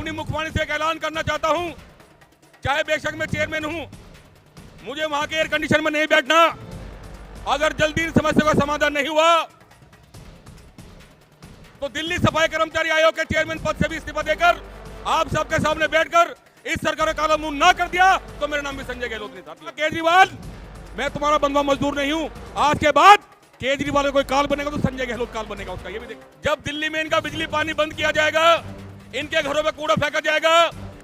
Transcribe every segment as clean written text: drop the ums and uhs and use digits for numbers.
अपनी मुखवाणी से एक ऐलान करना चाहता हूं, चाहे बेशक मैं चेयरमैन हूं, मुझे वहां के एयर कंडीशन में नहीं बैठना। अगर जल्दी इन समस्या का समाधान नहीं हुआ तो दिल्ली सफाई कर्मचारी आयोग के चेयरमैन पद से भी इस्तीफा देकर आप सबके सामने बैठकर इस सरकार का काला मुंह ना कर दिया तो मेरा नाम भी संजय गहलोत नहीं था। केजरीवाल, मैं तुम्हारा बंधुआ मजदूर नहीं हूं। आज के बाद केजरीवाल का कोई काल बनेगा तो संजय गहलोत काल बनेगा उसका, ये भी देख। जब दिल्ली में इनका बिजली पानी बंद किया जाएगा, इनके घरों में कूड़ा फेंका जाएगा,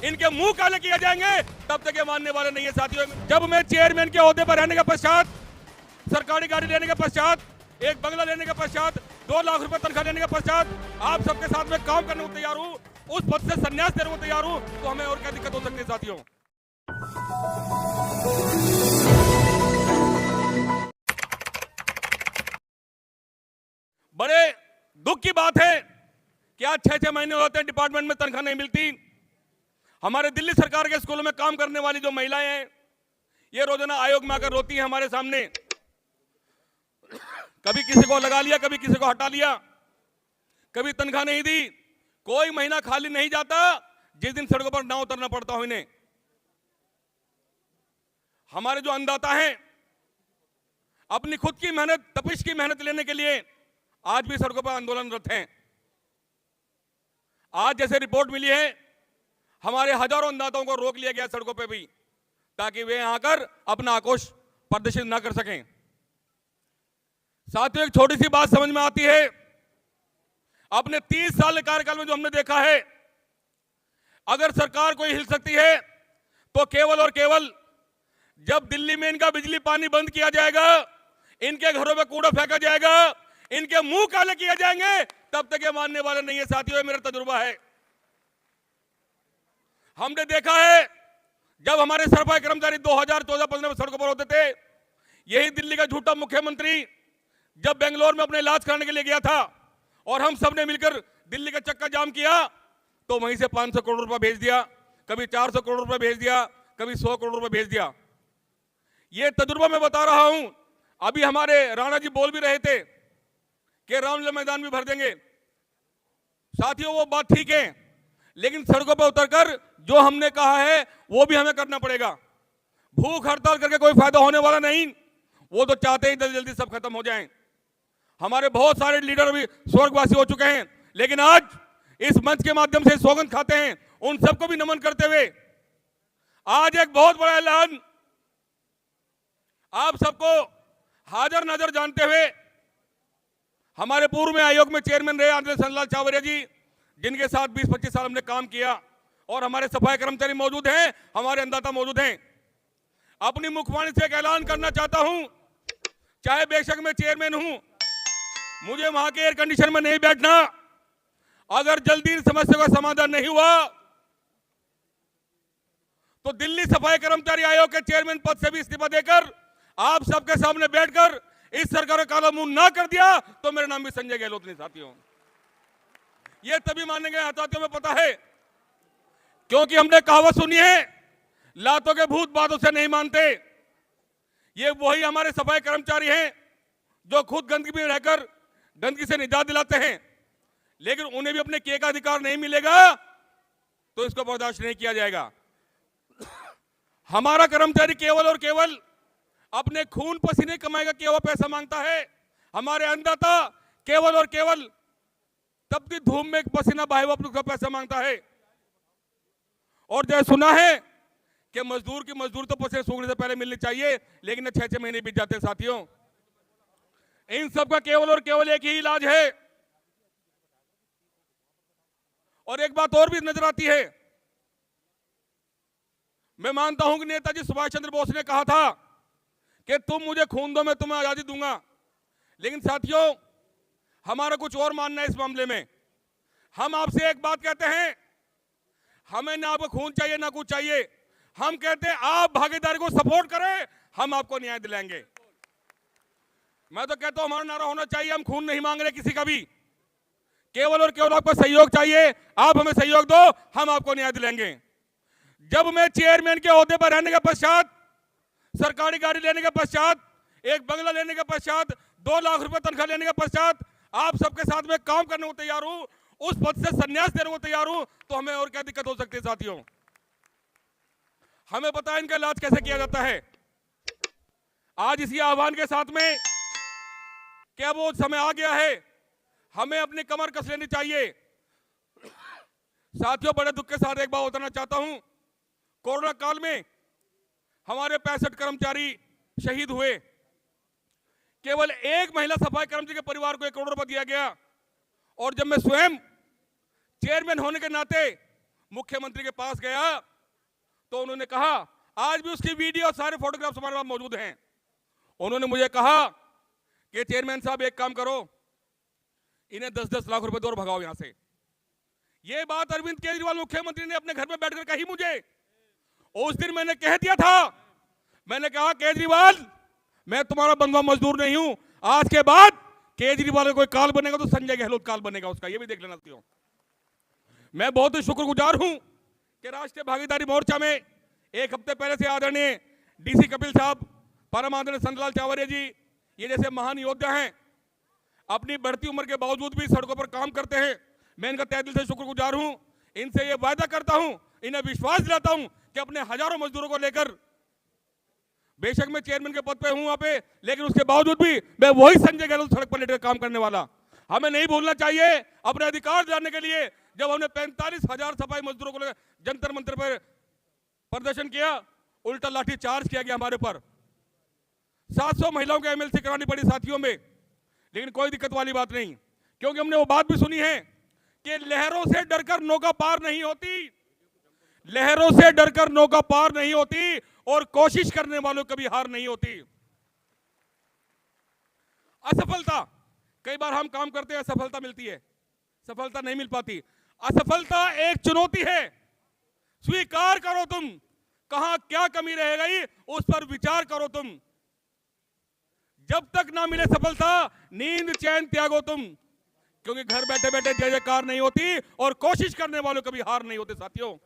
इनके मुंह काले किए जाएंगे, तब तक ये मानने वाले नहीं है साथियों। जब मैं चेयरमैन के ओहदे पर रहने के पश्चात, सरकारी गाड़ी लेने के पश्चात, एक बंगला लेने के पश्चात, 2 लाख रुपए तनख्वाह लेने के पश्चात आप सबके साथ में काम करने को तैयार हूं, उस पद से संन्यास देने को तैयार हूं, तो हमें और क्या दिक्कत हो सकती है साथियों। बड़े दुख की बात है कि आज 6-6 महीने होते हैं डिपार्टमेंट में तनख्वाह नहीं मिलती। हमारे दिल्ली सरकार के स्कूलों में काम करने वाली जो महिलाएं हैं, ये रोजाना आयोग में आकर रोती हैं हमारे सामने। कभी किसी को लगा लिया, कभी किसी को हटा लिया, कभी तनख्वाह नहीं दी। कोई महीना खाली नहीं जाता जिस दिन सड़कों पर ना उतरना पड़ता हो इन्हें। हमारे जो अन्नदाता हैं, अपनी खुद की मेहनत, तपिश की मेहनत लेने के लिए आज भी सड़कों पर आंदोलनरत हैं। आज जैसे रिपोर्ट मिली है, हमारे हजारों अन्नदाताओं को रोक लिया गया सड़कों पे भी, ताकि वे यहां आकर अपना आक्रोश प्रदर्शित ना कर सकें। साथियों, एक छोटी सी बात समझ में आती है। अपने 30 साल के कार्यकाल में जो हमने देखा है, अगर सरकार कोई हिल सकती है तो केवल और केवल जब दिल्ली में इनका बिजली पानी बंद किया जाएगा, इनके घरों में कूड़ा फेंका जाएगा, इनके मुंह काले किए जाएंगे, तब तक ये मानने वाले नहीं है साथियों। मेरा तजुर्बा है। हमने देखा है जब हमारे सफाई कर्मचारी 2014-15 में सड़कों पर होते थे, यही दिल्ली का झूठा मुख्यमंत्री जब बेंगलोर में अपने इलाज कराने के लिए गया था और हम सब ने मिलकर दिल्ली का चक्का जाम किया, तो वहीं से 500 करोड़ रुपए भेज दिया, कभी 400 करोड़ रुपए भेज दिया, कभी 100 करोड़ रुपए भेज दिया। ये तजुर्बा मैं बता रहा हूं। अभी हमारे राणा जी बोल भी रहे थे कि रामलीला मैदान भी भर देंगे। साथियों, वो बात ठीक है, लेकिन सड़कों पर उतरकर जो हमने कहा है वो भी हमें करना पड़ेगा। भूख हड़ताल करके कोई फायदा होने वाला नहीं। वो तो चाहते ही जल्दी जल्दी सब खत्म हो जाएं। हमारे बहुत सारे लीडर अभी स्वर्गवासी हो चुके हैं, लेकिन आज इस मंच के माध्यम से सौगंध खाते हैं, उन सबको भी नमन करते हुए आज एक बहुत बड़ा ऐलान आप सबको हाजिर नाजर जानते हुए, हमारे पूर्व में आयोग में चेयरमैन रहे आदरणीय सन्नलाल चावरिया जी, जिनके साथ 20-25 साल हमने काम किया, और हमारे सफाई कर्मचारी मौजूद हैं, हमारे अन्नदाता मौजूद हैं। अपनी मुखवाणी से एक ऐलान करना चाहता हूं, चाहे बेशक मैं चेयरमैन हूं, मुझे वहां के एयर कंडीशन में नहीं बैठना। अगर जल्दी इन समस्या का समाधान नहीं हुआ तो दिल्ली सफाई कर्मचारी आयोग के चेयरमैन पद से भी इस्तीफा देकर आप सबके सामने बैठकर इस सरकार का काला मुंह ना कर दिया तो मेरा नाम भी संजय गहलोत नहीं साथियों। ये तभी मानेंगे साथियों, में पता है, क्योंकि हमने कहावत सुनी है, लातों के भूत बातों से नहीं मानते। ये वही हमारे सफाई कर्मचारी हैं जो खुद गंदगी में रहकर गंदगी से निजात दिलाते हैं, लेकिन उन्हें भी अपने किए का अधिकार नहीं मिलेगा तो इसको बर्दाश्त नहीं किया जाएगा। हमारा कर्मचारी केवल और केवल अपने खून पसीने कमाएगा, केवल पैसा मांगता है। हमारे अन्नदाता केवल और केवल तपती धूप में एक पसीना बहाए हुआ अपना पैसा मांगता है। और जैसे सुना है कि मजदूर की मजदूर तो पसीने सूखने से पहले मिलनी चाहिए, लेकिन 6-6 महीने बीत जाते हैं साथियों। इन सब का केवल और केवल एक ही इलाज है। और एक बात और भी नजर आती है, मैं मानता हूं कि नेताजी सुभाष चंद्र बोस ने कहा था कि तुम मुझे खून दो, मैं तुम्हें आजादी दूंगा। लेकिन साथियों, हमारा कुछ और मानना है इस मामले में। हम आपसे एक बात कहते हैं, हमें ना आपको खून चाहिए ना कुछ चाहिए। हम कहते हैं आप भागीदारी को सपोर्ट करें, हम आपको न्याय दिलाएंगे। मैं तो कहता हूं हमारा नारा होना चाहिए, हम खून नहीं मांग रहे किसी का भी, केवल और केवल आपको सहयोग चाहिए। आप हमें सहयोग दो, हम आपको न्याय दिलाएंगे। जब मैं चेयरमैन के ओहदे पर रहने के पश्चात, सरकारी गाड़ी लेने के पश्चात, एक बंगला लेने के पश्चात, 2 लाख रुपए तनख्वाह लेने के पश्चात आप सबके साथ में काम करने को तैयार हूं, उस पद से संन्यास देने को तैयार हूं, तो हमें और क्या दिक्कत हो सकती है साथियों। हमें पता है इनका इलाज कैसे किया जाता है। आज इसी आह्वान के साथ में क्या वो समय आ गया है, हमें अपनी कमर कस लेनी चाहिए। साथियों, बड़े दुख के साथ एक बात बताना चाहता हूं, कोरोना काल में हमारे 65 कर्मचारी शहीद हुए। केवल एक महिला सफाई कर्मचारी के परिवार को 1 करोड़ रुपए दिया गया। और जब मैं स्वयं चेयरमैन होने के नाते मुख्यमंत्री के पास गया तो उन्होंने कहा, आज भी उसकी वीडियो और सारे फोटोग्राफ्स हमारे पास मौजूद हैं। उन्होंने मुझे कहा कि चेयरमैन साहब एक काम करो, इन्हें 10-10 लाख रुपए दो और भगाओ यहां से। यह बात अरविंद केजरीवाल मुख्यमंत्री ने अपने घर में बैठकर कही मुझे। उस दिन मैंने कह दिया था, मैंने कहा केजरीवाल मैं तुम्हारा बंधुआ मजदूर नहीं हूं, आज के बाद केजरीवाल का कोई काल बनेगा तो संजय गहलोत काल बनेगा उसका, यह भी देख लेना साथियों। मैं बहुत ही शुक्रगुजार हूं कि राष्ट्रीय भागीदारी मोर्चा में 1 हफ्ते पहले से आदरणीय डीसी कपिल साहब, परम आदरणीय संतलाल चावरिया जी, ये जैसे महान योद्धा हैं, अपनी बढ़ती उम्र के बावजूद भी सड़कों पर काम करते हैं। मैं इनका तहे दिल से शुक्रगुजार हूं। इनसे ये वायदा करता हूं, इन्हें विश्वास दिलाता हूं कि अपने हजारों मजदूरों को लेकर, बेशक मैं चेयरमैन के पद पे हूं वहां पे, लेकिन उसके बावजूद भी मैं वही संजय गहलोत सड़क पर लेकर काम करने वाला। हमें नहीं भूलना चाहिए अपने अधिकार जानने के लिए, जब हमने 45,000 सफाई मजदूरों को लेकर जंतर मंतर पर प्रदर्शन किया, उल्टा लाठी चार्ज किया गया हमारे पर। 700 महिलाओं के एमएलसी करानी पड़ी साथियों में, लेकिन कोई दिक्कत वाली बात नहीं, क्योंकि हमने वो बात भी सुनी है कि लहरों से डरकर नौका पार नहीं होती, लहरों से डरकर नौका पार नहीं होती, और कोशिश करने वालों कभी हार नहीं होती। असफलता, कई बार हम काम करते हैं, सफलता मिलती है, सफलता नहीं मिल पाती। असफलता एक चुनौती है, स्वीकार करो तुम, कहां क्या कमी रह गई उस पर विचार करो तुम। जब तक ना मिले सफलता, नींद चैन त्यागो तुम, क्योंकि घर बैठे बैठे जय जयकार नहीं होती, और कोशिश करने वालों कभी हार नहीं होते साथियों।